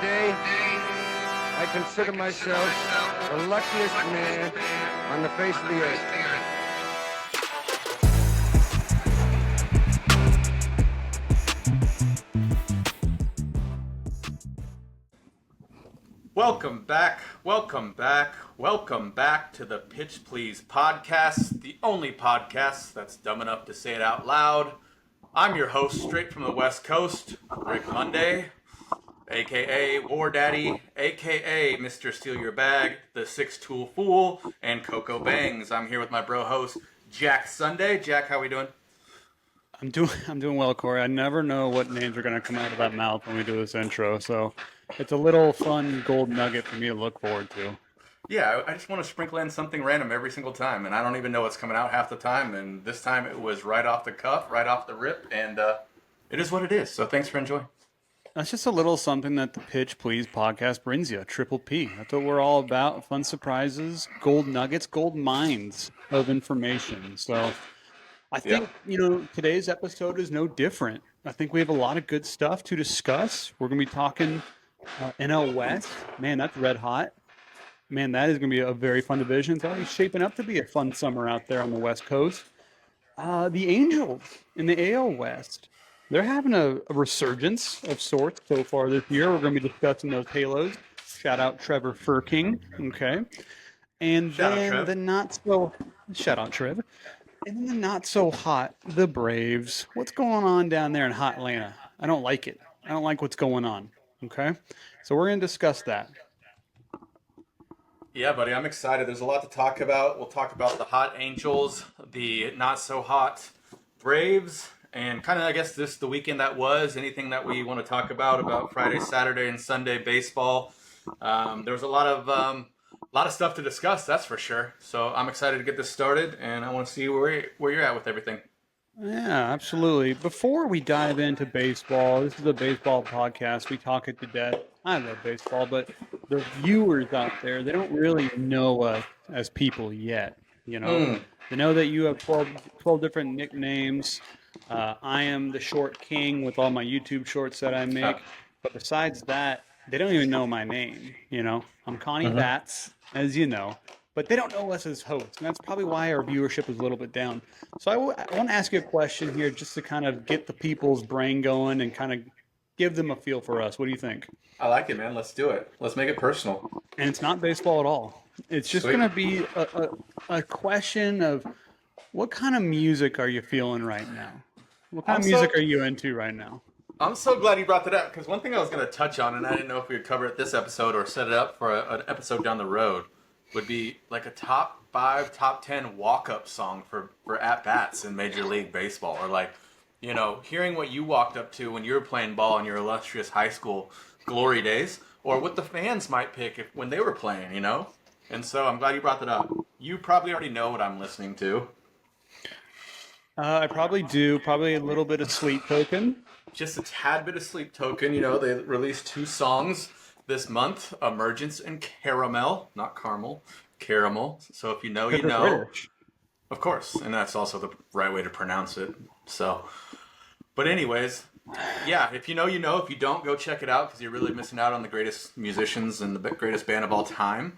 Today, I consider myself the luckiest man on the face of the earth. Welcome back to the Pitch Please podcast, the only podcast that's dumb enough to say it out loud. I'm your host, straight from the West Coast, Rick Monday, a.k.a. War Daddy, a.k.a. Mr. Steal Your Bag, the Six-Tool Fool, and Coco Bangs. I'm here with my bro host, Jack Sunday. Jack, how we doing? I'm doing well, Corey. I never know what names are going to come out of that mouth when we do this intro, so it's a little fun gold nugget for me to look forward to. Yeah, I just want to sprinkle in something random every single time, and I don't even know what's coming out half the time, and this time it was right off the cuff, right off the rip, and it is what it is, so thanks for enjoying. That's just a little something that the Pitch Please podcast brings you, Triple P. That's what we're all about, fun surprises, gold nuggets, gold mines of information. So I think, today's episode is no different. I think we have a lot of good stuff to discuss. We're going to be talking NL West. Man, that's red hot. Man, that is going to be a very fun division. It's already shaping up to be a fun summer out there on the West Coast. The Angels in the AL West, they're having a resurgence of sorts so far this year. We're going to be discussing those Halos. Shout out Trevor Furking. Okay. And then the not so... Shout out Trev. And then the not so hot, the Braves. What's going on down there in hot Atlanta? I don't like it. I don't like what's going on. Okay. So we're going to discuss that. Yeah, buddy, I'm excited. There's a lot to talk about. We'll talk about the hot Angels, the not so hot Braves, and kind of, I guess, the weekend that was. Anything that we want to talk about Friday, Saturday, and Sunday baseball. There was a lot of stuff to discuss, that's for sure. So I'm excited to get this started, and I want to see where you're at with everything. Yeah, absolutely. Before we dive into baseball, this is a baseball podcast. We talk it to death. I love baseball, but the viewers out there, they don't really know us as people yet. They know that you have 12 different nicknames. I am the Short King with all my YouTube shorts that I make. But besides that, they don't even know my name. I'm Connie Batts, as you know. But they don't know us as hosts, and that's probably why our viewership is a little bit down. So I want to ask you a question here just to kind of get the people's brain going and kind of give them a feel for us. What do you think? I like it, man. Let's do it. Let's make it personal. And it's not baseball at all. It's just going to be a question of what kind of music are you feeling right now? What kind of music are you into right now? I'm so glad you brought that up, because one thing I was going to touch on, and I didn't know if we would cover it this episode or set it up for an episode down the road, would be like a top 5, top 10 walk-up song for at-bats in Major League Baseball. Or like, hearing what you walked up to when you were playing ball in your illustrious high school glory days, or what the fans might pick when they were playing, And so I'm glad you brought that up. You probably already know what I'm listening to. I probably do. Probably a little bit of Sleep Token. Just a tad bit of Sleep Token. They released 2 songs this month, Emergence and Caramel, not Caramel, Caramel. So if you know, you know. Of course, and that's also the right way to pronounce it. So, but anyways, yeah, if you know, you know. If you don't, go check it out, because you're really missing out on the greatest musicians and the greatest band of all time.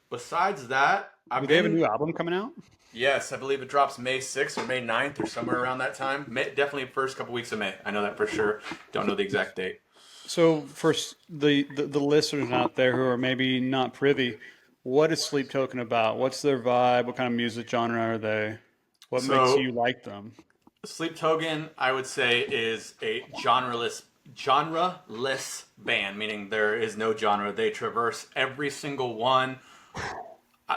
Besides that, do they have a new album coming out? Yes, I believe it drops May 6th or May 9th or somewhere around that time. Definitely first couple weeks of May. I know that for sure. Don't know the exact date. So for the listeners out there who are maybe not privy, what is Sleep Token about? What's their vibe? What kind of music genre are they? What makes you like them? Sleep Token, I would say, is a genreless band, meaning there is no genre. They traverse every single one,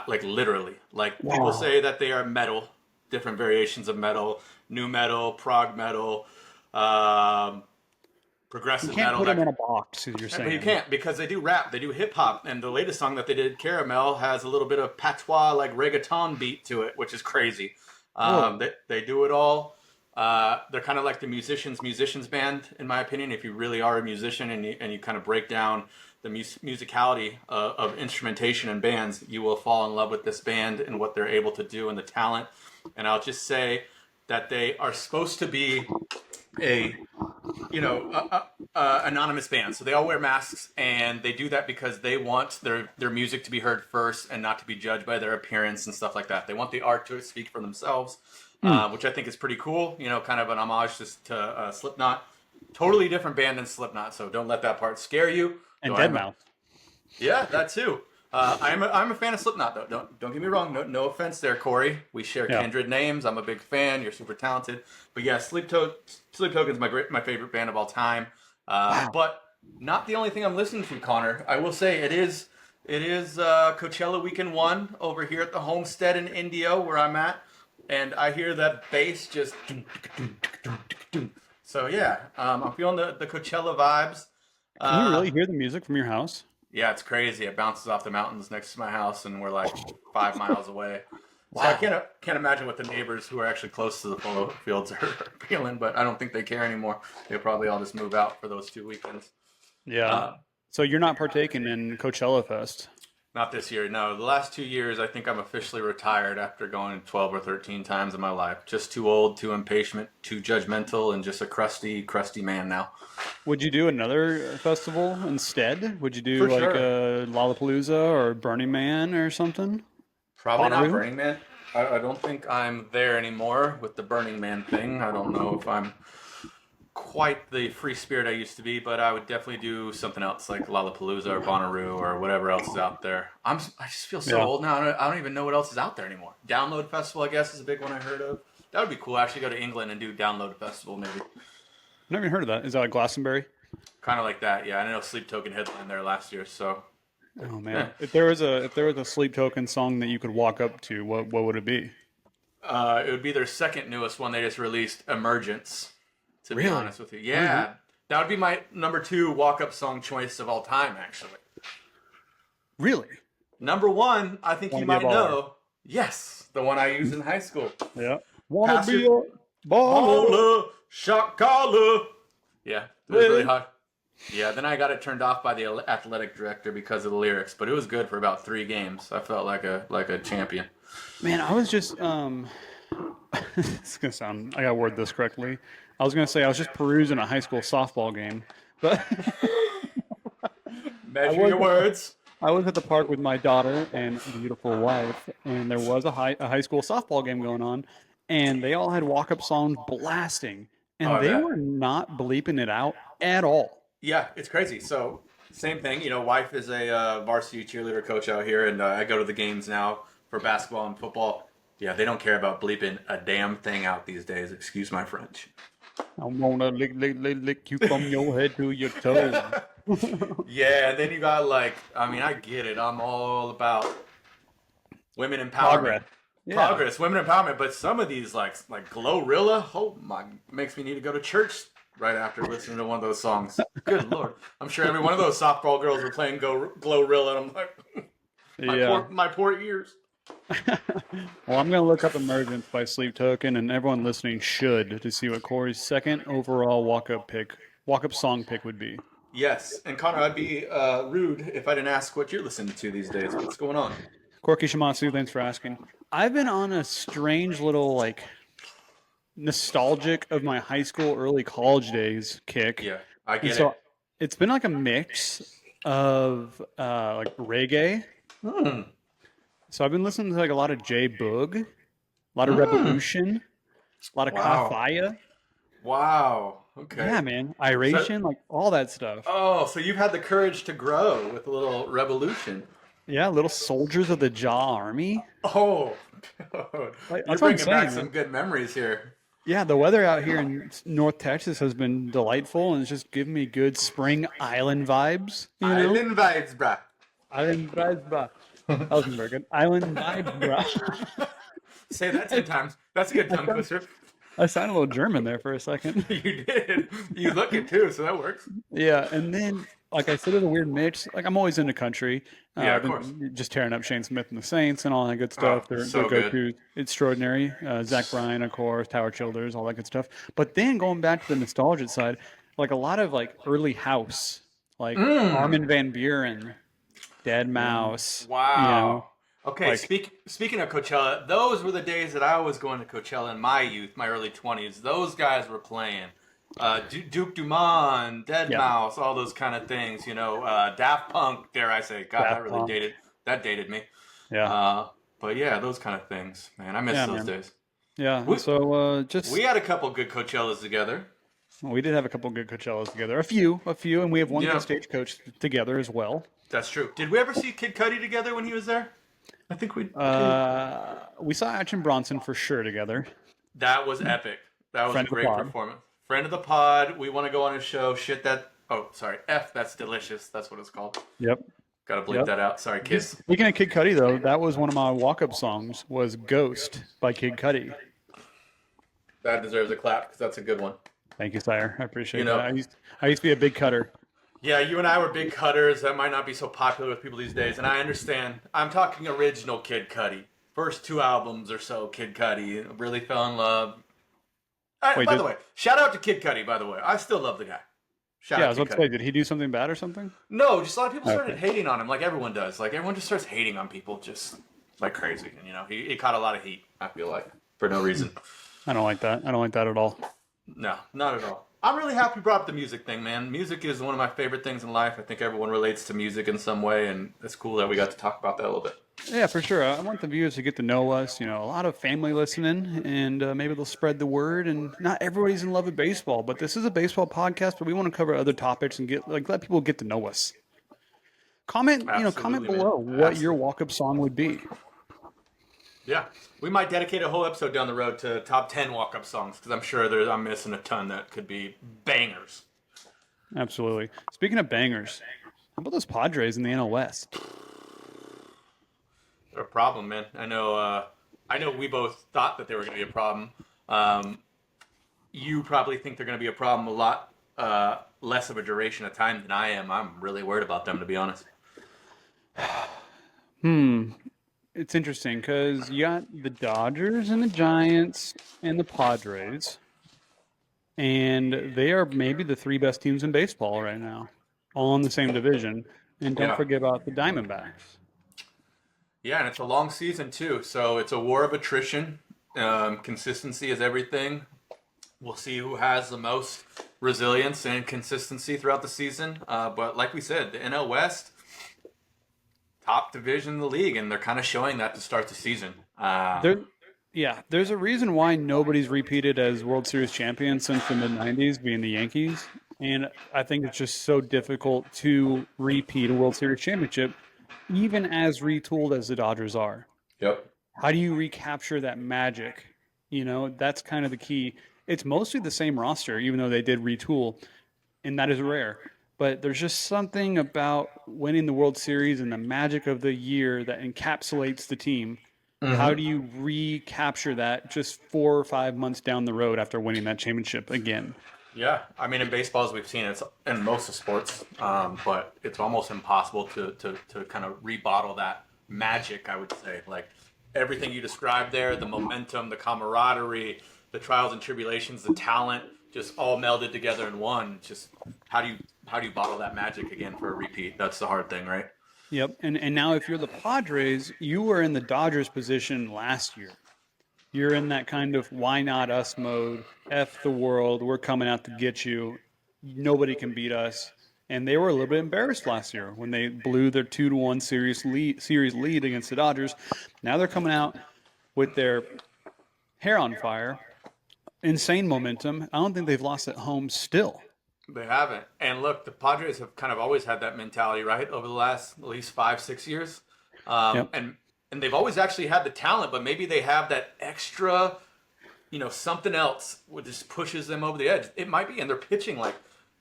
like literally. Like people say that they are metal, different variations of metal, new metal, prog metal, progressive metal. You can't put them in a box, as you're saying. But you can't, because they do rap, they do hip hop, and the latest song that they did, Caramel, has a little bit of patois, like reggaeton beat to it, which is crazy. They do it all. They're kind of like the musicians band, in my opinion. If you really are a musician and you kind of break down the musicality of instrumentation and bands, you will fall in love with this band and what they're able to do and the talent. And I'll just say that they are supposed to be a anonymous bands. So they all wear masks, and they do that because they want their music to be heard first and not to be judged by their appearance and stuff like that. They want the art to speak for themselves, which I think is pretty cool. Kind of an homage to Slipknot. Totally different band than Slipknot, so don't let that part scare you. And Deadmau5. Yeah, that too. I'm a fan of Slipknot, though. Don't get me wrong. No offense there, Corey. We share kindred names. I'm a big fan. You're super talented. But yeah, Sleep Token's my favorite band of all time. But not the only thing I'm listening to, Connor. I will say it is Coachella Weekend 1 over here at the Homestead in Indio, where I'm at, and I hear that bass just. So yeah, I'm feeling the Coachella vibes. Can you really hear the music from your house? Yeah, it's crazy. It bounces off the mountains next to my house, and we're like 5 miles away. Wow. So I can't imagine what the neighbors who are actually close to the polo fields are feeling, but I don't think they care anymore. They'll probably all just move out for those 2 weekends. Yeah. So you're not partaking in Coachella Fest? Not this year, no. The last 2 years, I think I'm officially retired after going 12 or 13 times in my life. Just too old, too impatient, too judgmental, and just a crusty man now. Would you do another festival instead? Would you do For like sure. a Lollapalooza or Burning Man or something? Probably not Bonnaroo? Burning Man. I don't think I'm there anymore with the Burning Man thing. I don't know if I'm quite the free spirit I used to be, but I would definitely do something else like Lollapalooza or Bonnaroo or whatever else is out there. I just feel so old now. I don't even know what else is out there anymore. Download Festival, I guess, is a big one I heard of. That would be cool. Actually, go to England and do Download Festival, maybe. Never even heard of that. Is that like Glastonbury? Kind of like that, yeah. I know Sleep Token headlined there last year, so. Oh man! If there was a Sleep Token song that you could walk up to, what would it be? It would be their second newest one. They just released, Emergence. To be honest with you, yeah, that would be my number 2 walk-up song choice of all time. Actually, Really? number 1, I think Wanna you Be a might Baller. know. Yes, the one I used in high school. Yeah. Wanna Pastor- be a baller? Baller, shot caller. Yeah, it was Really? really hot. Yeah, then I got it turned off by the athletic director because of the lyrics, but it was good for about 3 games. I felt like a champion. Man, I was just it's gonna sound. I gotta word this correctly. I was gonna say I was just perusing a high school softball game, but Measure your words. I was at the park with my daughter and beautiful wife, and there was a high school softball game going on, and they all had walk-up songs blasting, and Oh, they yeah. were not bleeping it out at all. Yeah, it's crazy. So, same thing. Wife is a varsity cheerleader coach out here, and I go to the games now for basketball and football. Yeah, they don't care about bleeping a damn thing out these days. Excuse my French. I wanna lick you from your head to your toes. Yeah, and then you got I get it. I'm all about women empowerment. Progress. Yeah. Progress, women empowerment. But some of these, like Glorilla, makes me need to go to church right after listening to one of those songs. Good Lord. I'm sure every one of those softball girls were playing Glorilla, and I'm like, my poor ears. Well, I'm going to look up Emergence by Sleep Token, and everyone listening should to see what Corey's second overall walk-up song pick would be. Yes, and Connor, I'd be rude if I didn't ask what you're listening to these days. What's going on? Corky Shimatsu, thanks for asking. I've been on a strange little, nostalgic of my high school, early college days kick. Yeah, I And get so it. it's been like a mix of reggae. So I've been listening to a lot of J Boog, a lot of Revolution, a lot of Wow. Kafaya. Wow. Okay. Yeah, man. Iration, all that stuff. Oh, so you've had the courage to grow with a little revolution. Yeah, little soldiers of the Jaw Army. Oh, Like, you're that's what I'm bringing saying, back some man. good memories here. Yeah, the weather out here in North Texas has been delightful, and it's just giving me good spring island vibes. You know? Island vibes, bruh. Island vibes, brah. That wasn't very good. Island vibes, brah. Say that 10 times. That's a good tongue twister. I sounded a little German there for a second. You did. You look it too, so that works. Yeah, and then, like I said, it's a weird mix. I'm always into country. Yeah, I've of been course. just tearing up Shane Smith and the Saints and all that good stuff. Oh, They're so go-to extraordinary. Zach Bryan, of course, Tower Childers, all that good stuff. But then going back to the nostalgia side, a lot of early house, Armin van Buuren, Dead Mouse. Wow. Okay, like- speaking of Coachella, those were the days that I was going to Coachella in my youth, my early 20s. Those guys were playing. Duke Dumont, Dead Yeah. Mouse, all those kind of things. Daft Punk. Dare I say? God, Daft Punk. that dated me. Yeah. But yeah, those kind of things, man. I miss Yeah, those man. days. Yeah. We So we just had a couple good Coachellas together. we did have a couple good Coachellas together. A few, and we have one Yeah, good Stagecoach together as well. that's true. Did we ever see Kid Cudi together when he was there? I think we did. We saw Action Bronson for sure together. That was epic. That was a Friend of the great pod. performance. Friend of the pod. We want to go on his show. Shit that. Oh, sorry. That's delicious. That's what it's called. Yep. Gotta bleep Yep. that out. Sorry, kids. Speaking of Kid Cudi, though, that was one of my walk-up songs. Was "Ghost" by Kid Cudi. That deserves a clap because that's a good one. Thank you, sire. I appreciate You know- that. I used to be a big cutter. Yeah, you and I were big cutters. That might not be so popular with people these days, and I understand. I'm talking original Kid Cudi. First 2 albums or so, Kid Cudi. Really fell in love. Wait, By the way, shout out to Kid Cudi, by the way. I still love the guy. Shout Yeah, I out was to about Kid to Cudi. say, did he do something bad or something? No, just a lot of people started Okay. hating on him like everyone does. Like everyone just starts hating on people just like crazy. And he caught a lot of heat, I feel like, for no reason. I don't like that. I don't like that at all. No, not at all. I'm really happy you brought up the music thing, man. Music is one of my favorite things in life. I think everyone relates to music in some way, and it's cool that we got to talk about that a little bit. Yeah, for sure. I want the viewers to get to know us. A lot of family listening, and maybe they'll spread the word. And not everybody's in love with baseball, but this is a baseball podcast. But we want to cover other topics and let people get to know us. Comment, comment Absolutely, man. below what your Absolutely. walk-up song would be. Yeah, we might dedicate a whole episode down the road to top 10 walk-up songs because I'm sure I'm missing a ton that could be bangers. Absolutely. Speaking of bangers, how about those Padres in the NL West? They're a problem, man. I know. We both thought that they were going to be a problem. You probably think they're going to be a problem a lot less of a duration of time than I am. I'm really worried about them, to be honest. It's interesting because you got the Dodgers and the Giants and the Padres, and they are maybe the 3 best teams in baseball right now, all in the same division. And don't Yeah. forget about the Diamondbacks. Yeah, and it's a long season too, so it's a war of attrition. Consistency is everything. We'll see who has the most resilience and consistency throughout the season. But like we said, the NL West, top division in the league, and they're kind of showing that to start the season. There's a reason why nobody's repeated as World Series champions since the mid-90s, being the Yankees. And I think it's just so difficult to repeat a World Series championship, even as retooled as the Dodgers are. Yep. How do you recapture that magic? That's kind of the key. It's mostly the same roster, even though they did retool, and that is rare. But there's just something about winning the World Series and the magic of the year that encapsulates the team. Mm-hmm. How do you recapture that just 4 or 5 months down the road after winning that championship again? Yeah, I mean, in baseball, as we've seen, it's in most of sports, but it's almost impossible to kind of rebottle that magic, I would say. Like, everything you described there, the momentum, the camaraderie, the trials and tribulations, the talent, just all melded together in one. Just how do you bottle that magic again for a repeat? That's the hard thing, right? Yep. And now if you're the Padres, you were in the Dodgers position last year. You're in that kind of why not us mode, F the world, we're coming out to get you. Nobody can beat us. And they were a little bit embarrassed last year when they blew their 2-1 series lead against the Dodgers. Now they're coming out with their hair on fire. Insane momentum. I don't think they've lost at home still. They haven't. And look, the Padres have kind of always had that mentality, right? Over the last at least 5-6 years. Yep. And they've always actually had the talent, but maybe they have that extra, something else that just pushes them over the edge. It might be, and their pitching, like,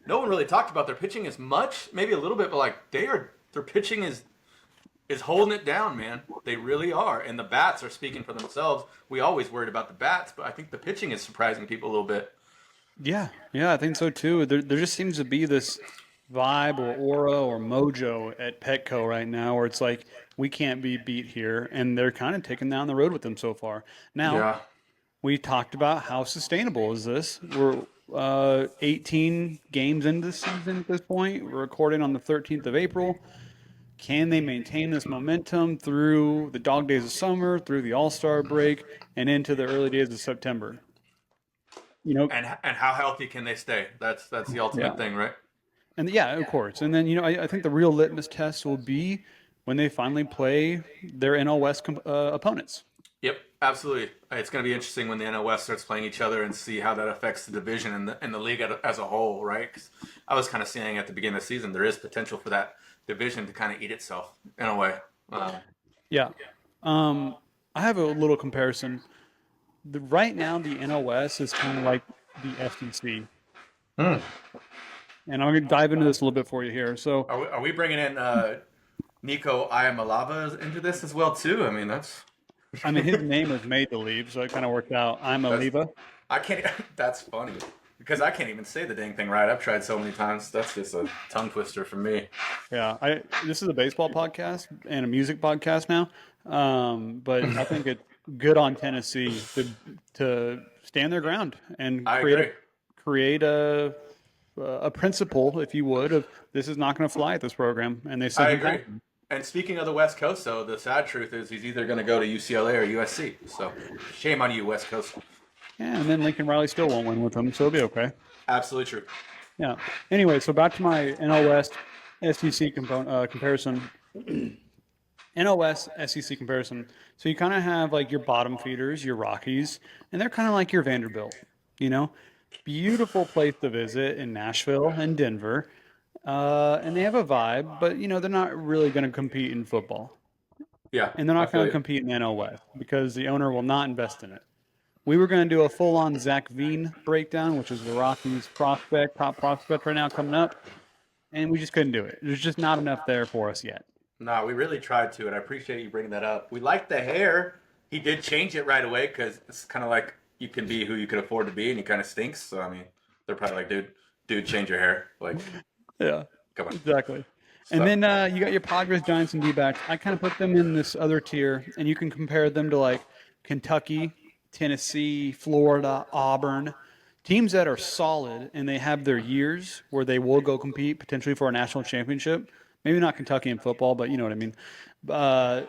no one really talked about their pitching as much, maybe a little bit, but like their pitching is holding it down, man. They really are. And the bats are speaking for themselves. We always worried about the bats, but I think the pitching is surprising people a little bit. Yeah, I think so too. There just seems to be this vibe or aura or mojo at Petco right now where it's like, we can't be beat here. And they're kind of taking down the road with them so far. Now, we talked about how sustainable is this. We're 18 games into the season at this point. We're recording on the 13th of April. Can they maintain this momentum through the dog days of summer, through the All-Star break, and into the early days of September? you know, and how healthy can they stay? That's the ultimate thing, right? and yeah, of course. And then, you know, I think the real litmus test will be when they finally play their NL West opponents. Yep, absolutely. It's going to be interesting when the NL West starts playing each other and see how that affects the division and the league as a whole, right? 'Cause I was kind of saying at the beginning of the season there is potential for that division to kind of eat itself in a way. Yeah. Um, I have a little comparison. Right now, the NL West is kind of like the SEC. Hmm. And I'm going to dive into this a little bit for you here. So, Are we bringing in Nico Iamalava into this as well too? I mean, I mean, his name was made to leave, so it kind of worked out. I'm a that's Leva. I can't. That's funny because I can't even say the dang thing right. I've tried so many times. That's just a tongue twister for me. Yeah, this is a baseball podcast and a music podcast now, but I think it's good on Tennessee to stand their ground and I agree. create a principle, if you would, of this is not going to fly at this program, and they I said agree. And speaking of the West Coast, though, the sad truth is he's either going to go to UCLA or USC. So shame on you, West Coast. yeah, and then Lincoln Riley still won't win with them, so it'll be okay. Absolutely true. Yeah. Anyway, so back to my NL West SEC comparison. NL West SEC comparison. So you kind of have like your bottom feeders, your Rockies, and they're kind of like your Vanderbilt. You know, beautiful place to visit in Nashville and Denver, and they have a vibe, but you know they're not really going to compete in football, Yeah, and they're I not feel going to you. compete in NL West because the owner will not invest in it. We were going to do a full-on Zach Veen breakdown, which is the Rockies prospect, top prospect right now coming up, and we just couldn't do it. There's just not enough there for us yet. No, we really tried to, and I appreciate you bringing that up. We like the hair. He did change it right away because it's kind of like you can be who you can afford to be, and he kind of stinks. So I mean, they're probably like, dude, change your hair. Like, Yeah, come on. exactly. And So, then you got your Padres, Giants, and D-backs. I kind of put them in this other tier, and you can compare them to like Kentucky, Tennessee, Florida, Auburn, teams that are solid and they have their years where they will go compete potentially for a national championship. Maybe not Kentucky in football, but you know what I mean. Uh,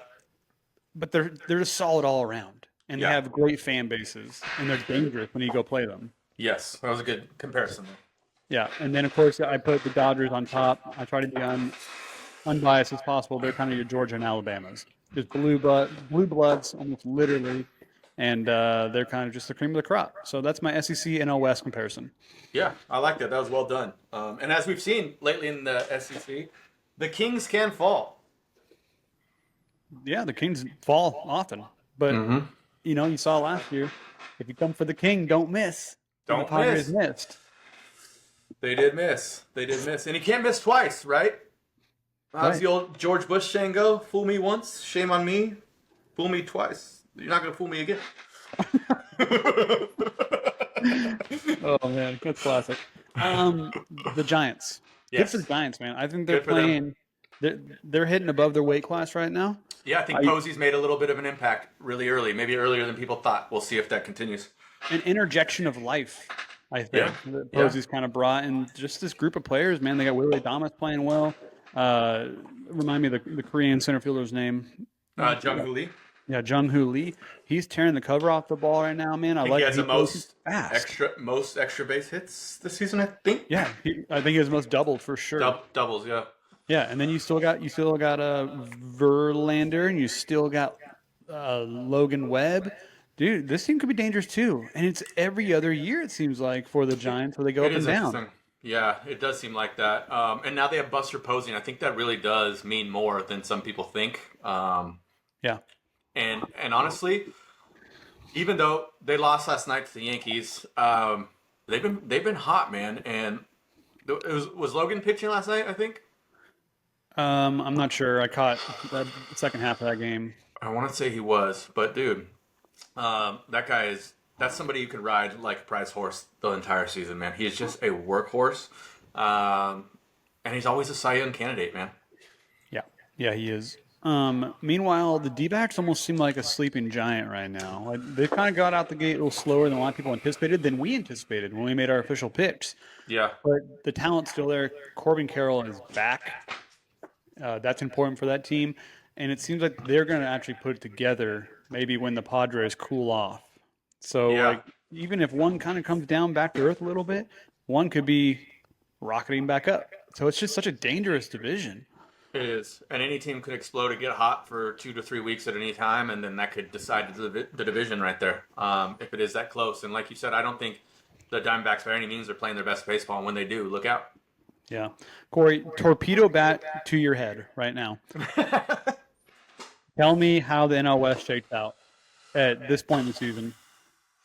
but they're just solid all around, and they yeah, have great fan bases, and they're dangerous when you go play them. yes, that was a good comparison. Yeah, and then of course I put the Dodgers on top. I try to be unbiased as possible. They're kind of your Georgia and Alabamas, just blue bloods, almost literally, and they're kind of just the cream of the crop. So that's my SEC NL West comparison. Yeah, I like that. That was well done. And as we've seen lately in the SEC, the Kings can fall. Yeah, the Kings fall often, but you know you saw last year. If you come for the King, don't miss. And the Don't Padres miss. missed. They did miss. They did miss. And he can't miss twice, right? How's Right. the old George Bush saying go? Fool me once, shame on me. Fool me twice. You're not going to fool me again. Oh man, that's classic. The Giants. Good Yes. for the Giants, man. I think they're Good for them. playing. They're hitting above their weight class right now. Yeah, I think Posey's made a little bit of an impact really early, maybe earlier than people thought. We'll see if that continues. An interjection of life, I think, Yeah. that Yeah. Posey's kind of brought, and just this group of players, man. They got Willie Adames playing well. Remind me of the Korean center fielder's name. Jung Hoo Lee. Yeah, Jung Hoo Lee. He's tearing the cover off the ball right now, man. I I think like he has the most fast. extra base hits this season, I think. Yeah, I think he has the most doubled for sure. Doubles, yeah. Yeah, and then you still got Verlander, and you still got Logan Webb. Dude, this team could be dangerous too. And it's every other year it seems like for the Giants where they go It up is and down. interesting. Yeah, it does seem like that. And now they have Buster Posey, and I think that really does mean more than some people think. Yeah. And honestly, even though they lost last night to the Yankees, they've been hot, man. And was Logan pitching last night, I think? I'm not sure. I caught the second half of that game. I want to say he was, but dude, that guy that's somebody you can ride like a prize horse the entire season, man. He is just a workhorse, and he's always a Cy Young candidate, man. Yeah, he is. Meanwhile, the D-backs almost seem like a sleeping giant right now. Like they've kind of got out the gate a little slower than a lot of people anticipated, than we anticipated when we made our official picks. Yeah, But the talent's still there. Corbin Carroll is back. That's important for that team. And it seems like they're going to actually put it together maybe when the Padres cool off. So, Yeah. like, even if one kind of comes down back to earth a little bit, one could be rocketing back up. So it's just such a dangerous division. It is, and any team could explode and get hot for 2 to 3 weeks at any time, and then that could decide the division right there. If it is that close, and like you said, I don't think the Diamondbacks by any means are playing their best baseball. And when they do, look out. Yeah, Corey, torpedo bat to your head right now. Tell me how the NL West shakes out at this point in the season.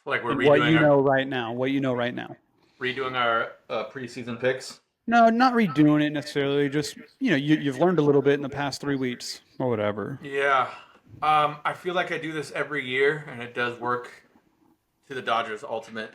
Like we're what you know right now. What you know right now. Redoing our preseason picks. No, not redoing it necessarily. Just you've learned a little bit in the past 3 weeks or whatever. Yeah, I feel like I do this every year, and it does work to the Dodgers' ultimate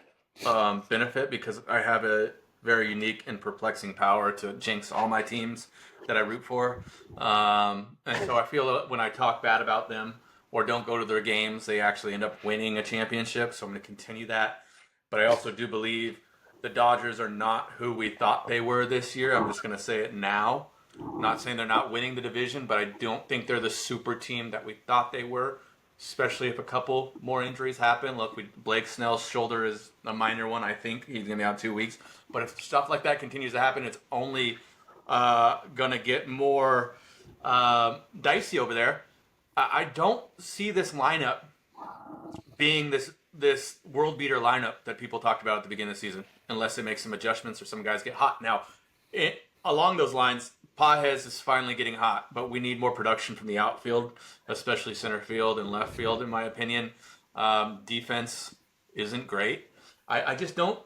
benefit because I have a very unique and perplexing power to jinx all my teams that I root for. And so I feel that when I talk bad about them or don't go to their games, they actually end up winning a championship. So I'm going to continue that. But I also do believe the Dodgers are not who we thought they were this year. I'm just going to say it now. I'm not saying they're not winning the division, but I don't think they're the super team that we thought they were, especially if a couple more injuries happen. Look, Blake Snell's shoulder is a minor one. I think he's going to be out 2 weeks. But if stuff like that continues to happen, it's only going to get more dicey over there. I don't see this lineup being this world beater lineup that people talked about at the beginning of the season, unless they make some adjustments or some guys get hot. Now, along those lines, Pages is finally getting hot, but we need more production from the outfield, especially center field and left field, in my opinion. Defense isn't great. I just don't...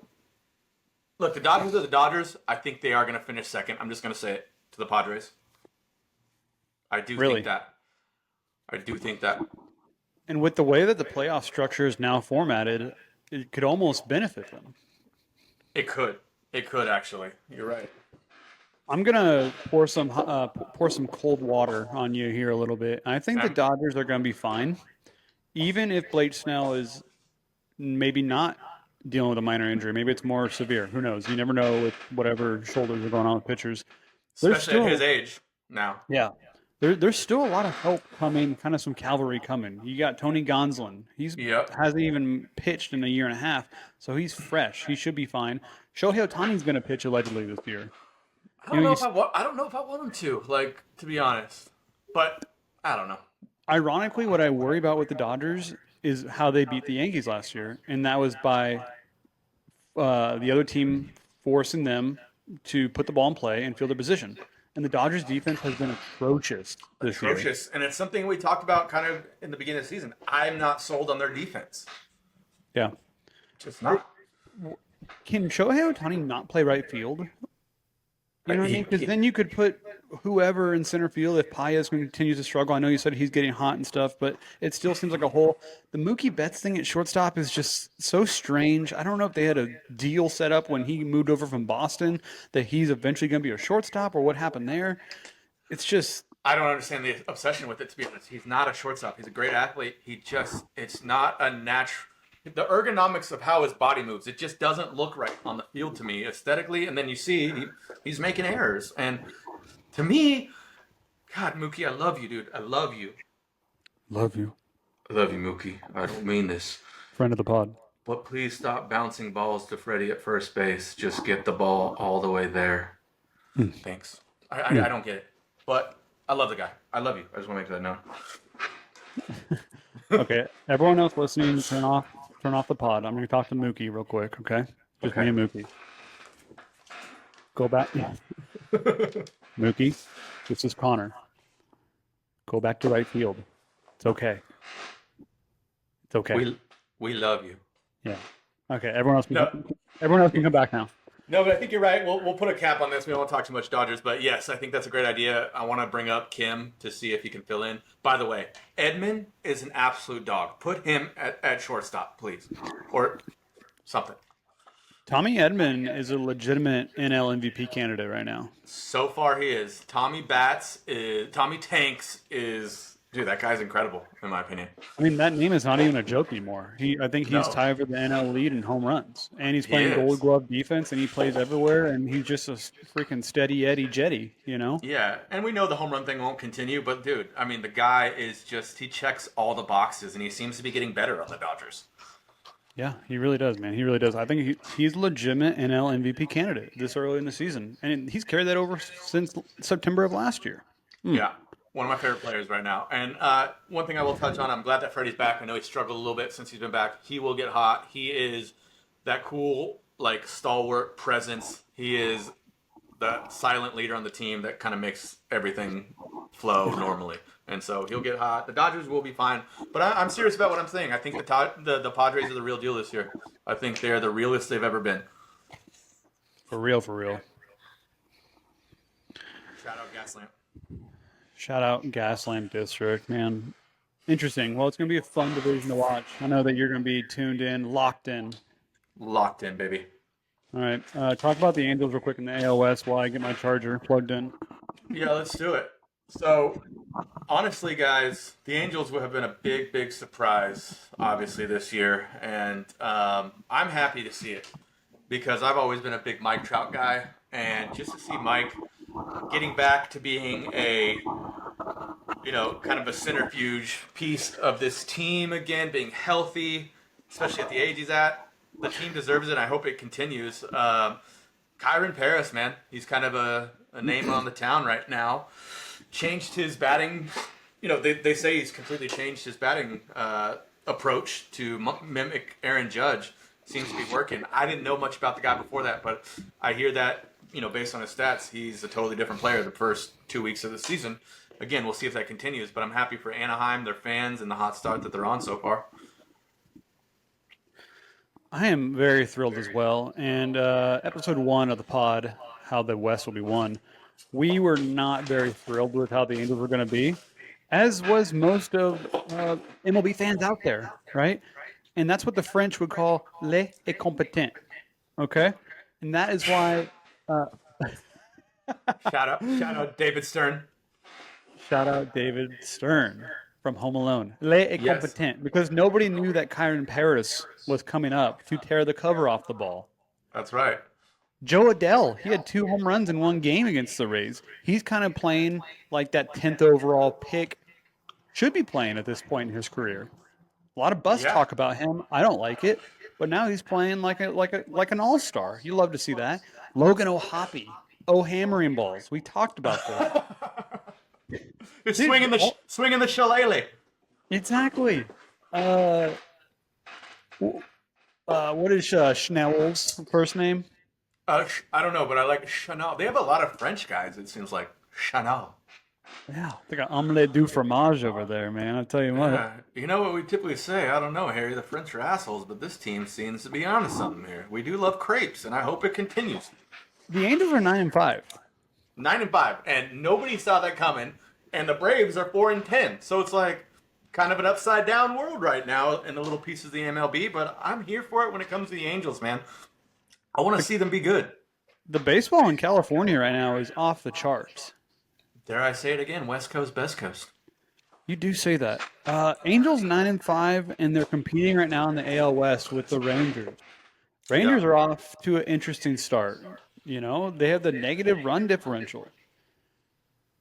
Look, the Dodgers are the Dodgers. I think they are going to finish second. I'm just going to say it to the Padres. I do think that. I do think that. And with the way that the playoff structure is now formatted, it could almost benefit them. It could. It could, actually. You're right. I'm gonna pour some cold water on you here a little bit. I think the Dodgers are gonna be fine, even if Blake Snell is maybe not dealing with a minor injury. Maybe it's more severe. Who knows? You never know with whatever shoulders are going on with pitchers. Especially at his age now. Yeah. There's still a lot of help coming, kind of some cavalry coming. You got Tony Gonsolin. He's hasn't even pitched in a year and a half, so he's fresh. He should be fine. Shohei Ohtani's going to pitch allegedly this year. I don't know if I want him to, to be honest. But I don't know. Ironically, what I worry about with the Dodgers is how they beat the Yankees last year, and that was by the other team forcing them to put the ball in play and field their position. And the Dodgers' defense has been atrocious this year. Atrocious. And it's something we talked about kind of in the beginning of the season. I'm not sold on their defense. Yeah. Just not. Can Shohei Ohtani not play right field? You know what I mean? Because then you could put whoever in center field if Paez continues to struggle. I know you said he's getting hot and stuff, but it still seems like a whole... The Mookie Betts thing at shortstop is just so strange. I don't know if they had a deal set up when he moved over from Boston that he's eventually going to be a shortstop or what happened there. It's just... I don't understand the obsession with it, to be honest. He's not a shortstop. He's a great athlete. It's not a natural... The ergonomics of how his body moves, it just doesn't look right on the field to me aesthetically. And then you see he's making errors. And to me, God, Mookie, I love you, dude. I love you. Love you. I love you, Mookie. I don't mean this. Friend of the pod. But please stop bouncing balls to Freddie at first base. Just get the ball all the way there. Thanks. I don't get it. But I love the guy. I love you. I just want to make that known. Okay. Everyone else listening, turn off the pod. I'm going to talk to Mookie real quick, okay? Just me and Mookie. Go back. Mookie, this is Connor. Go back to right field. It's okay. It's okay. We love you. Yeah. Okay. Everyone else can come back now. No, but I think you're right. We'll put a cap on this. We don't want to talk too much Dodgers, but yes, I think that's a great idea. I want to bring up Kim to see if he can fill in. By the way, Edman is an absolute dog. Put him at shortstop, please, or something. Tommy Edman is a legitimate NL MVP candidate right now. So far, he is. Tommy Tanks is. Dude, that guy's incredible, in my opinion. I mean, that name is not even a joke anymore. I think he's tied for the NL lead in home runs. And he's playing Gold Glove defense, and he plays everywhere, and he's just a freaking steady Eddie Jetty, you know? Yeah, and we know the home run thing won't continue, but, dude, I mean, the guy is just – he checks all the boxes, and he seems to be getting better on the Dodgers. Yeah, he really does, man. He really does. I think he's a legitimate NL MVP candidate this early in the season, and he's carried that over since September of last year. Yeah, one of my favorite players right now. And one thing I will touch on, I'm glad that Freddie's back. I know he struggled a little bit since he's been back. He will get hot. He is that cool, like, stalwart presence. He is the silent leader on the team that kind of makes everything flow normally. And so he'll get hot. The Dodgers will be fine. But I'm serious about what I'm saying. I think the Padres are the real deal this year. I think they're the realest they've ever been. For real, for real. Shout out Gaslamp. Shout out Gaslamp District, man. Interesting. Well, it's going to be a fun division to watch. I know that you're going to be tuned in, locked in. Locked in, baby. All right. Talk about the Angels real quick in the AL West while I get my charger plugged in. Yeah, let's do it. So, honestly, guys, the Angels would have been a big, big surprise, obviously, this year. And I'm happy to see it because I've always been a big Mike Trout guy. And just to see Mike getting back to being a, kind of a centrifuge piece of this team again, being healthy, especially at the age he's at, the team deserves it. I hope it continues. Kyron Paris, man, he's kind of a name on the town right now. Changed his batting. They say he's completely changed his batting approach to mimic Aaron Judge. Seems to be working. I didn't know much about the guy before that, but I hear that, based on his stats, he's a totally different player the first 2 weeks of the season. Again, we'll see if that continues, but I'm happy for Anaheim, their fans, and the hot start that they're on so far. I am very thrilled as well. And episode 1 of the pod, how the West will be won, we were not very thrilled with how the Angels were going to be, as was most of MLB fans out there, right? And that's what the French would call les incompetents, okay? And that is why... Shout out David Stern. Shout out David Stern from Home Alone. Les incompetents, yes. Because nobody knew that Kyron Paris was coming up to tear the cover off the ball. That's right. Joe Adell, he had 2 home runs in 1 game against the Rays. He's kind of playing like that 10th overall pick should be playing at this point in his career. A lot of talk about him. I don't like it, but now he's playing like an all-star. You love to see that. Logan O'Hoppe, hammering balls. We talked about this. You're swinging the shillelagh. Exactly. What is Schnell's first name? I don't know, but I like Chanel. They have a lot of French guys, it seems like. Chanel. Yeah, they got omelette du fromage over there, man. I'll tell you what. Yeah. You know what we typically say? I don't know, Harry. The French are assholes, but this team seems to be onto something here. We do love crepes, and I hope it continues. The Angels are 9-5. 9-5, and nobody saw that coming. And the Braves are 4-10. So it's like kind of an upside down world right now in the little pieces of the MLB. But I'm here for it when it comes to the Angels, man. I want to see them be good. The baseball in California right now is off the charts. Dare I say it again? West Coast, best coast. You do say that. Angels 9-5, and they're competing right now in the AL West with the Rangers. Rangers are off to an interesting start. They have the negative run differential,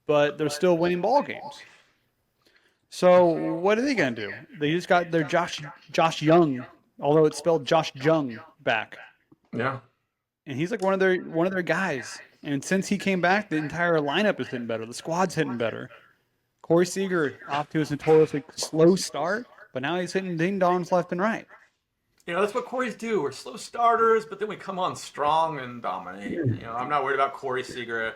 but they're still winning ball games. So what are they going to do? They just got their Josh Young, although it's spelled Josh Jung, back. Yeah. And he's like one of their guys. And since he came back, the entire lineup is hitting better. The squad's hitting better. Corey Seager off to his notoriously slow start, but now he's hitting ding-dongs left and right. That's what Corey's do. We're slow starters, but then we come on strong and dominate. I'm not worried about Corey Seager.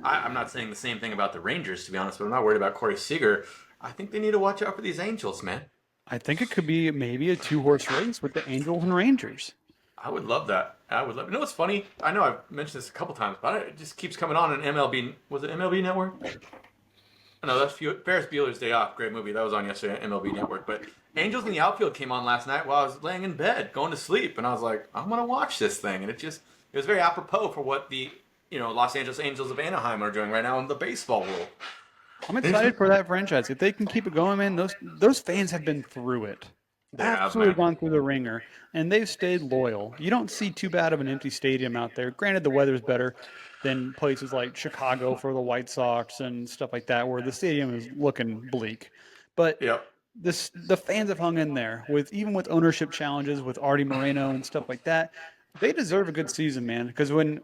I'm not saying the same thing about the Rangers, to be honest, but I'm not worried about Corey Seager. I think they need to watch out for these Angels, man. I think it could be maybe a 2-horse race with the Angels and Rangers. I would love that. You know what's funny? I know I've mentioned this a couple times, but it just keeps coming on MLB. Was it MLB Network? No, that's Ferris Bueller's Day Off. Great movie. That was on yesterday on MLB Network. But Angels in the Outfield came on last night while I was laying in bed, going to sleep. And I was like, I'm going to watch this thing. And it was very apropos for what the Los Angeles Angels of Anaheim are doing right now in the baseball world. I'm excited for that franchise. If they can keep it going, man, those fans have been through it. Absolutely gone through the ringer, and they've stayed loyal. You don't see too bad of an empty stadium out there. Granted, the weather's better than places like Chicago for the White Sox and stuff like that, where the stadium is looking bleak. But the fans have hung in there with even with ownership challenges with Artie Moreno and stuff like that. They deserve a good season, man. Because when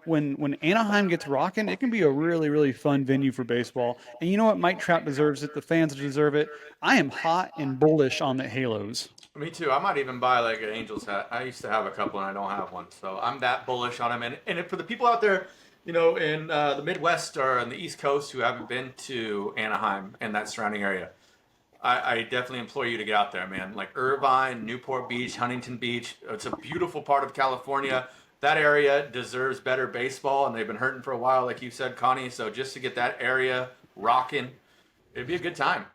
Anaheim gets rocking, it can be a really really fun venue for baseball. And you know what? Mike Trout deserves it. The fans deserve it. I am hot and bullish on the Halos. Me too. I might even buy like an Angels hat. I used to have a couple and I don't have one, so I'm that bullish on them. And for the people out there, you know, in the Midwest or on the East Coast who haven't been to Anaheim and that surrounding area, I definitely implore you to get out there, man. Like Irvine, Newport Beach, Huntington Beach. It's a beautiful part of California. That area deserves better baseball, and they've been hurting for a while, like you said, Connie. So just to get that area rocking, it'd be a good time.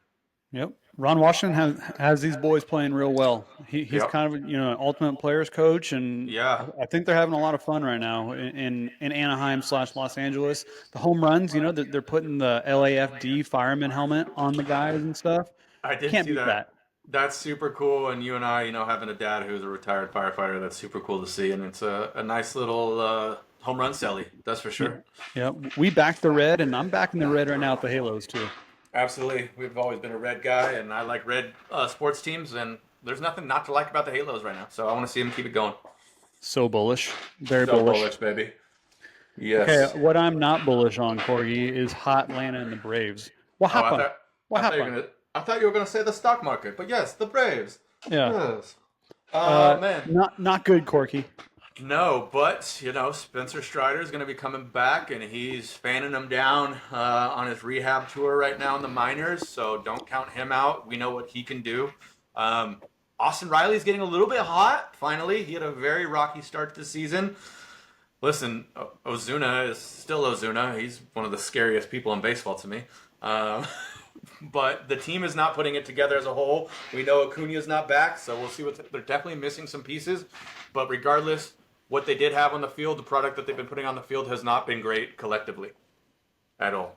Yep. Ron Washington has these boys playing real well. He's Yep. kind of an ultimate players coach, and Yeah. I think they're having a lot of fun right now in Anaheim / Los Angeles. The home runs, they're putting the LAFD fireman helmet on the guys and stuff. I did Can't see beat that. that. That's super cool. And you and I, having a dad who's a retired firefighter, that's super cool to see. And it's a nice little home run celly, that's for sure. Yeah, we backed the red, and I'm backing the red right now at the Halos too. Absolutely. We've always been a red guy, and I like red sports teams, and there's nothing not to like about the Halos right now. So I want to see them keep it going. So bullish, very So bullish. baby. Yes. Okay, what I'm not bullish on, Corgi, is hot Atlanta and the Braves. What Oh, happened? What happened? I thought you were gonna say the stock market, but yes, the Braves. Yeah, Yes. Man. not good, Corky. No, but Spencer Strider is going to be coming back, and he's fanning them down on his rehab tour right now in the minors. So don't count him out. We know what he can do. Austin Riley's getting a little bit hot. Finally, he had a very rocky start to the season. Listen, Ozuna is still Ozuna. He's one of the scariest people in baseball to me. But the team is not putting it together as a whole. We know Acuna's not back, so we'll see they're definitely missing some pieces. But regardless, what they did have on the field, the product that they've been putting on the field has not been great collectively at all.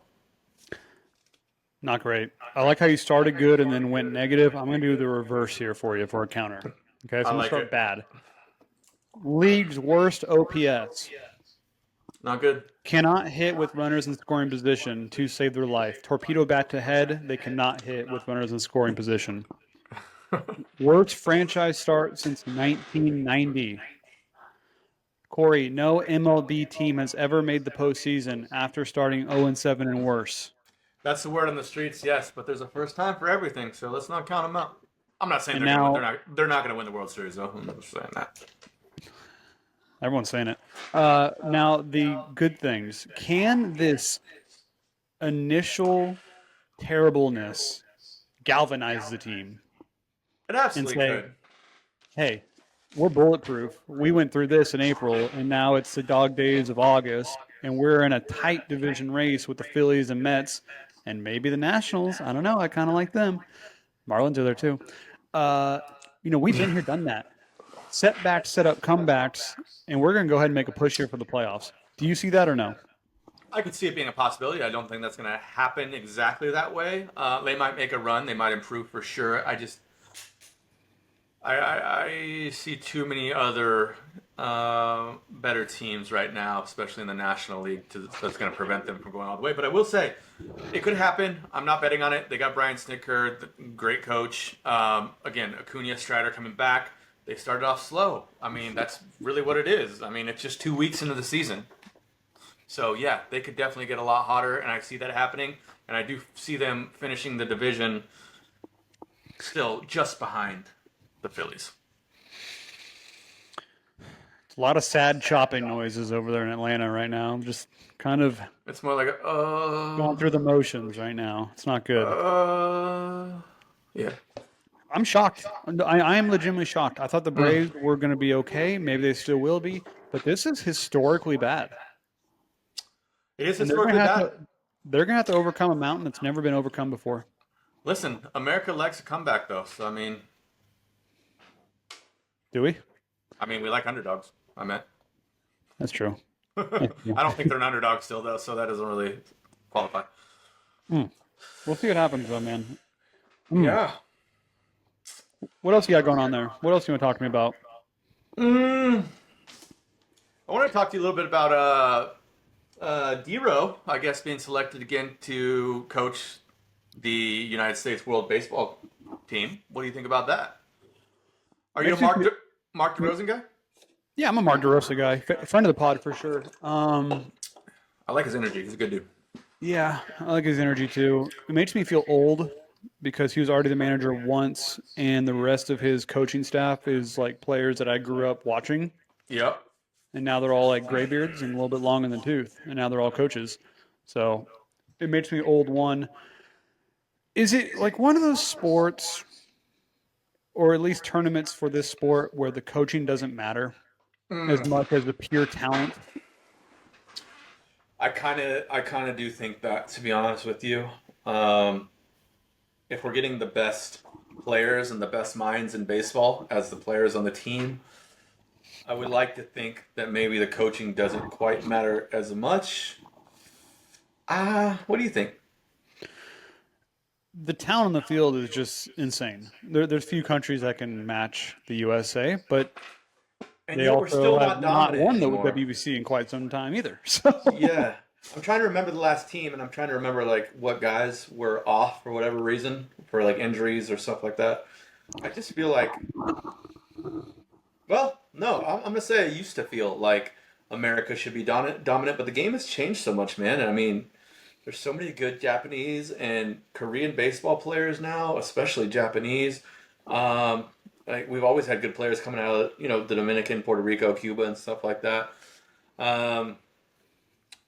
Not great. I like how you started good and then went negative. I'm going to do the reverse here for you for a counter. Okay, so I'm going to start bad. League's worst OPS. Not good. Cannot hit with runners in scoring position to save their life. Torpedo bat to head, they cannot hit with runners in scoring position. Worst franchise start since 1990. Corey, no MLB team has ever made the postseason after starting 0-7 and worse. That's the word on the streets, yes, but there's a first time for everything, so let's not count them out. I'm not saying they're not going to win the World Series, though. I'm not saying that. Everyone's saying it. Now, the good things. Can this initial terribleness galvanize the team? It absolutely could. Hey, we're bulletproof. We went through this in April, and now it's the dog days of August, and we're in a tight division race with the Phillies and Mets, and maybe the Nationals. I don't know. I kind of like them. Marlins are there too. We've been here, done that. Setbacks, set up comebacks, and we're going to go ahead and make a push here for the playoffs. Do you see that or no? I could see it being a possibility. I don't think that's going to happen exactly that way. They might make a run. They might improve for sure. I see too many other better teams right now, especially in the National League, that's going to prevent them from going all the way. But I will say, it could happen. I'm not betting on it. They got Brian Snitker, the great coach. Again, Acuna, Strider coming back. They started off slow. I mean, that's really what it is. I mean, it's just 2 weeks into the season. So, yeah, they could definitely get a lot hotter, and I see that happening. And I do see them finishing the division still just behind the Phillies. A lot of sad chopping noises over there in Atlanta right now. I'm just kind of It's more like going through the motions right now. It's not good. Yeah. I'm shocked. I am legitimately shocked. I thought the Braves were going to be okay. Maybe they still will be. But this is historically bad. It is And historically bad. They're going to have to overcome a mountain that's never been overcome before. Listen, America likes a comeback, though. So, Do we? we like underdogs. I meant. That's true. I don't think they're an underdog still, though, so that doesn't really qualify. We'll see what happens, though, man. Yeah. What else you got going on there? What else you want to talk to me about? I want to talk to you a little bit about D-Row, I guess, being selected again to coach the United States World Baseball team. What do you think about that? Are you a Makes me Mark DeRozan guy? Yeah, I'm a Mark DeRosa guy. Friend of the pod for sure. I like his energy. He's a good dude. Yeah, I like his energy too. It makes me feel old because he was already the manager once, and the rest of his coaching staff is like players that I grew up watching, Yep. and now they're all like graybeards and a little bit long in the tooth, and now they're all coaches. So it makes me old. One, is it like one of those sports, or at least tournaments for this sport, where the coaching doesn't matter as much as the pure talent? I kind of do think that, to be honest with you. If we're getting the best players and the best minds in baseball as the players on the team, I would like to think that maybe the coaching doesn't quite matter as much. What do you think? The talent on the field is just insane. There's few countries that can match the USA, but And they yet we're also still have not not dominant won the anymore. WBC in quite some time either. So Yeah. I'm trying to remember the last team, and I'm trying to remember like what guys were off for whatever reason, for like injuries or stuff like that. I just feel like, well, no, I'm gonna say I used to feel like America should be dominant, but the game has changed so much, man. And I mean, there's so many good Japanese and Korean baseball players now, especially Japanese. Like we've always had good players coming out of the Dominican, Puerto Rico, Cuba, and stuff like that.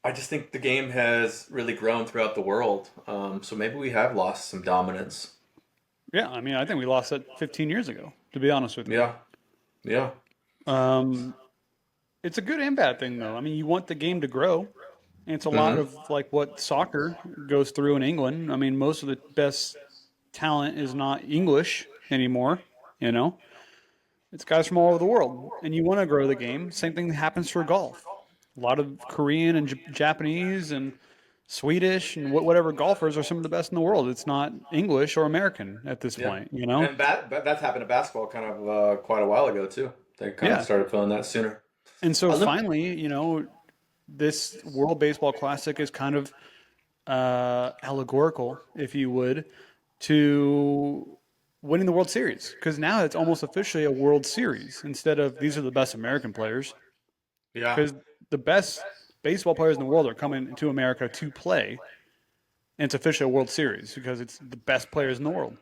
I just think the game has really grown throughout the world. So maybe we have lost some dominance. yeah, I mean, I think we lost that 15 years ago, to be honest with you. Yeah, yeah, It's a good and bad thing, though. I mean, you want the game to grow. And it's a lot of like what soccer goes through in England. I mean, most of the best talent is not English anymore, you know? It's guys from all over the world. And you want to grow the game. Same thing happens for golf. A lot of Korean and Japanese and Swedish and whatever golfers are some of the best in the world. It's not English or American at this yeah. point, you know? And that's happened to basketball kind of quite a while ago too. They kind of started feeling that sooner. And so finally, this World Baseball Classic is kind of allegorical, if you would, to winning the World Series. Because now it's almost officially a World Series instead of these are the best American players. Yeah. Because the best baseball players in the world are coming to America to play. And it's officially a World Series because it's the best players in the world.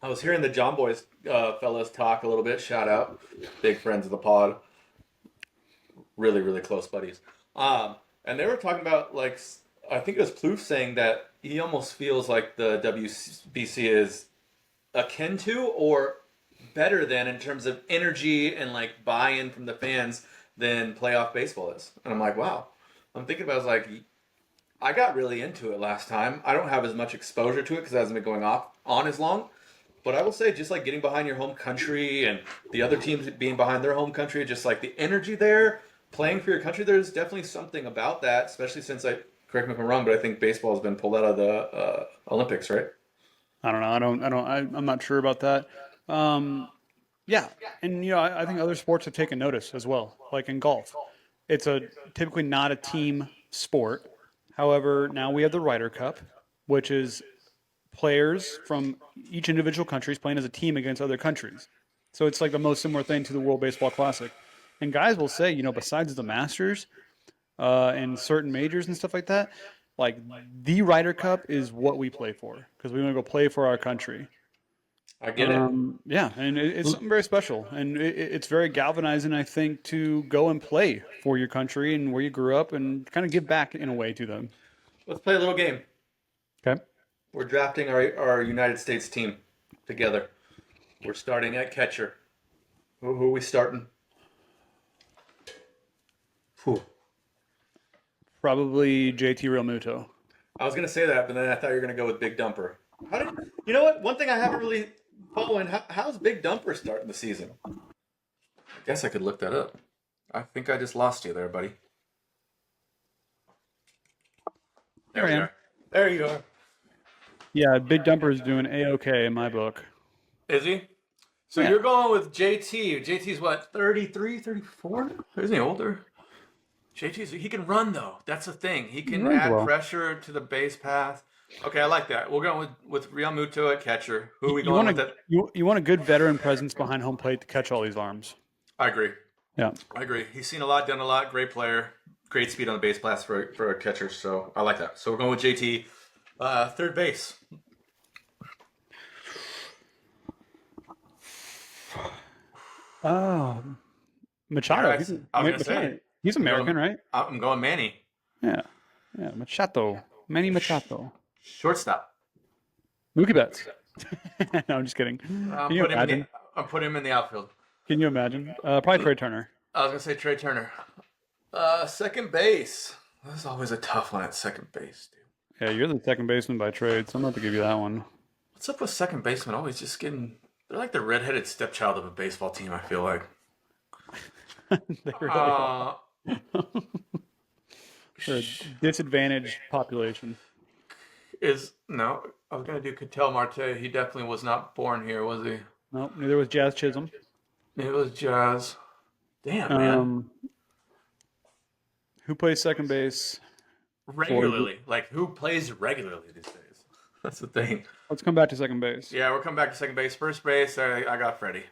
I was hearing the John Boys fellas talk a little bit. Shout out. Big friends of the pod. Really, really close buddies. And they were talking about, like, I think it was Plouffe saying that he almost feels like the WBC is akin to or better than in terms of energy and, like, buy-in from the fans than playoff baseball is. And I'm like, wow. I'm thinking about it, I was like, I got really into it last time. I don't have as much exposure to it because it hasn't been going on as long. But I will say, just like getting behind your home country and the other teams being behind their home country, just like the energy there, playing for your country, there's definitely something about that, especially since correct me if I'm wrong, but I think baseball has been pulled out of the Olympics, right? I don't know. I'm not sure about that. Yeah. And, I think other sports have taken notice as well, like in golf. It's typically not a team sport. However, now we have the Ryder Cup, which is players from each individual country is playing as a team against other countries. So it's like the most similar thing to the World Baseball Classic. And guys will say, besides the Masters and certain majors and stuff like that, like the Ryder Cup is what we play for because we want to go play for our country. I get it. Yeah, and it's something very special. And it's very galvanizing, I think, to go and play for your country and where you grew up and kind of give back in a way to them. Let's play a little game. Okay. We're drafting our United States team together. We're starting at catcher. Who are we starting? Whew. Probably JT Realmuto. I was going to say that, but then I thought you were going to go with Big Dumper. You know what? One thing I haven't really following, how's Big Dumper starting the season? I guess I could look that up. I think I just lost you there, buddy. There we are. There you are. Yeah, Big Dumper is doing A-OK in my book. Is he? So you're going with JT. JT's what, 33, 34? Isn't he older? He can run, though. That's the thing. He can add pressure to the base path. Okay, I like that. We're going with Real Muto at catcher. Who are we You going want with? a you want a good veteran presence behind home plate to catch all these arms. I agree. Yeah. I agree. He's seen a lot, done a lot. Great player. Great speed on the base pass for a catcher. So I like that. So we're going with JT. Third base. Oh, Machado. I was going to say. He's American, right? I'm going Manny. Yeah. Yeah. Machado. Manny Machado. Shortstop. Mookie Betts. No, I'm just kidding. Can you imagine? I'm putting him in the outfield. Can you imagine? Probably Trey Turner. I was going to say Trey Turner. Second base. This is always a tough one at second base, dude. Yeah, you're the second baseman by trade, so I'm about to give you that one. What's up with second baseman always just getting... They're like the redheaded stepchild of a baseball team, I feel like. They really are. They're a disadvantaged population. No, I was going to do Ketel Marte. He definitely was not born here, was he? No, neither was Jazz Chisholm. It was Jazz. Damn, man. Who plays second base? Regularly. Like, who plays regularly these days? That's the thing. Let's come back to second base. Yeah, we're coming back to second base. First base, I got Freddie.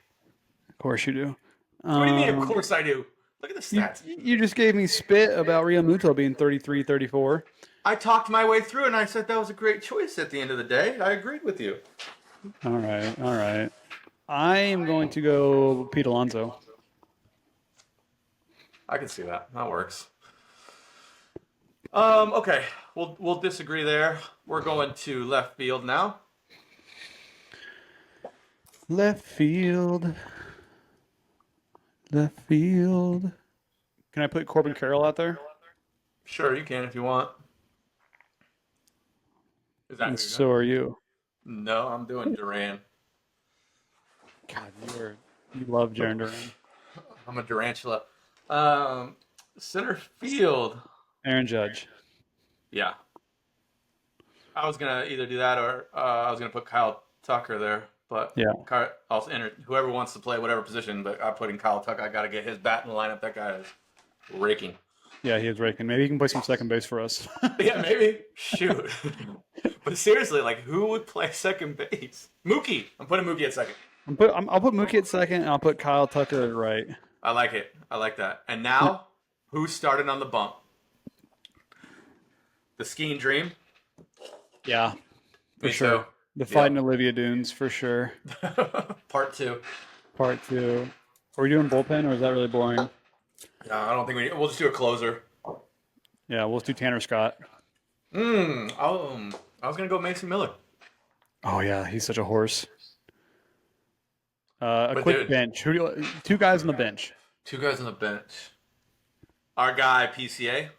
Of course you do. What do you mean, of course I do? Look at the stats. You just gave me spit about Real Muto being 33, 34. I talked my way through, and I said that was a great choice at the end of the day. I agreed with you. All right. I am going to go Pete Alonso. I can see that. That works. Okay. We'll disagree there. We're going to left field now. Left field. Can I put Corbin Carroll out there? Sure, you can if you want. Is that who And you're so doing? are you. No, I'm doing Duran. God, you love Jaron Duran. I'm a Durantula. Center field. Aaron Judge. Yeah. I was gonna either do that or I was gonna put Kyle Tucker there, but Yeah. I'll enter whoever wants to play whatever position. But I put in Kyle Tucker. I got to get his bat in the lineup. That guy is raking. Yeah, he is raking. Maybe he can play some second base for us. Yeah, maybe. Shoot. But seriously, like, who would play second base? Mookie. I'm putting Mookie at second. I'll put Mookie at second, and I'll put Kyle Tucker at right. I like it. I like that. And now, who's starting on the bump? The Skiing Dream? Yeah, for Me sure. too. The fight in Olivia Dunes, for sure. Part 2. Part 2. Are we doing bullpen, or is that really boring? I don't think we'll just do a closer. Yeah, we'll just do Tanner Scott. I was going to go Mason Miller. Oh, yeah, he's such a horse. A But quick dude- bench. Two guys on the bench. 2 guys on the bench. Our guy, PCA.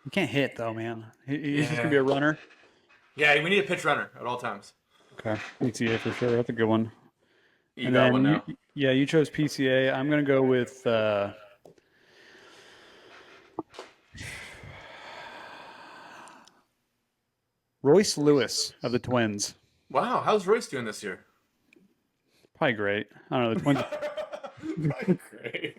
He can't hit, though, man. He's just Yeah. going to be a runner. Yeah, we need a pitch runner at all times. Okay, PCA for sure. That's a good one. You And got then one now. you chose PCA. I'm going to go with Royce Lewis of the Twins. Wow, how's Royce doing this year? Probably great. I don't know. The Great.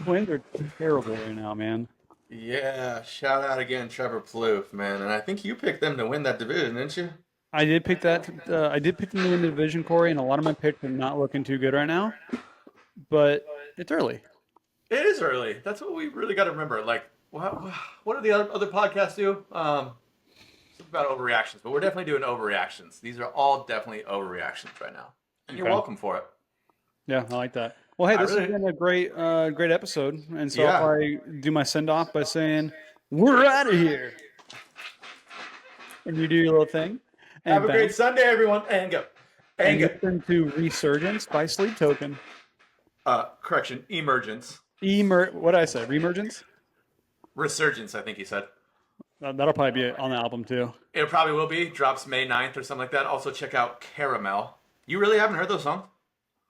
Twins are terrible right now, man. Yeah, shout out again, Trevor Plouffe, man. And I think you picked them to win that division, didn't you? I did pick that. I did pick them to win the division, Corey, and a lot of my picks are not looking too good right now. But it's early. It is early. That's what we really got to remember. Like, what do the other podcasts do? It's about overreactions, but we're definitely doing overreactions. These are all definitely overreactions right now, and you're Okay. welcome for it. Yeah, I like that. Well, hey, this has been a great episode, and so Yeah. I'll probably do my send off by saying, "We're out of here," and you do your little thing. And Have a great Sunday, everyone, and go. And And listen to Resurgence by Sleep Token. go. Correction, emergence. What did I say? Remergence? Resurgence, I think he said. That'll probably be on the album too. It probably will be. Drops May 9th or something like that. Also, check out Caramel. You really haven't heard those songs?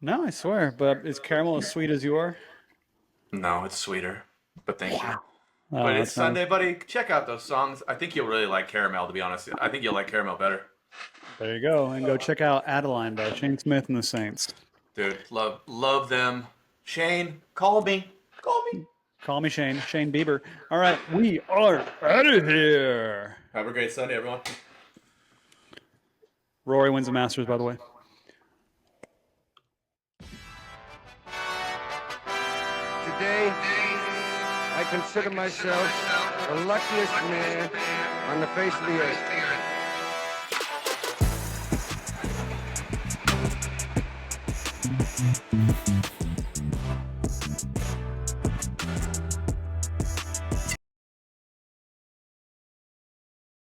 No, I swear. But is caramel as sweet as you are? No, it's sweeter. But thank you. Oh, But it's that's nice. Sunday, buddy. Check out those songs. I think you'll really like Caramel, to be honest. I think you'll like Caramel better. There you go. And go check out Adeline by Shane Smith and the Saints. Dude, love them. Shane, call me. Call me. Call me Shane. Shane Bieber. All right, we are out of here. Have a great Sunday, everyone. Rory wins the Masters, by the way. Today, I consider myself the luckiest man on the face of the earth.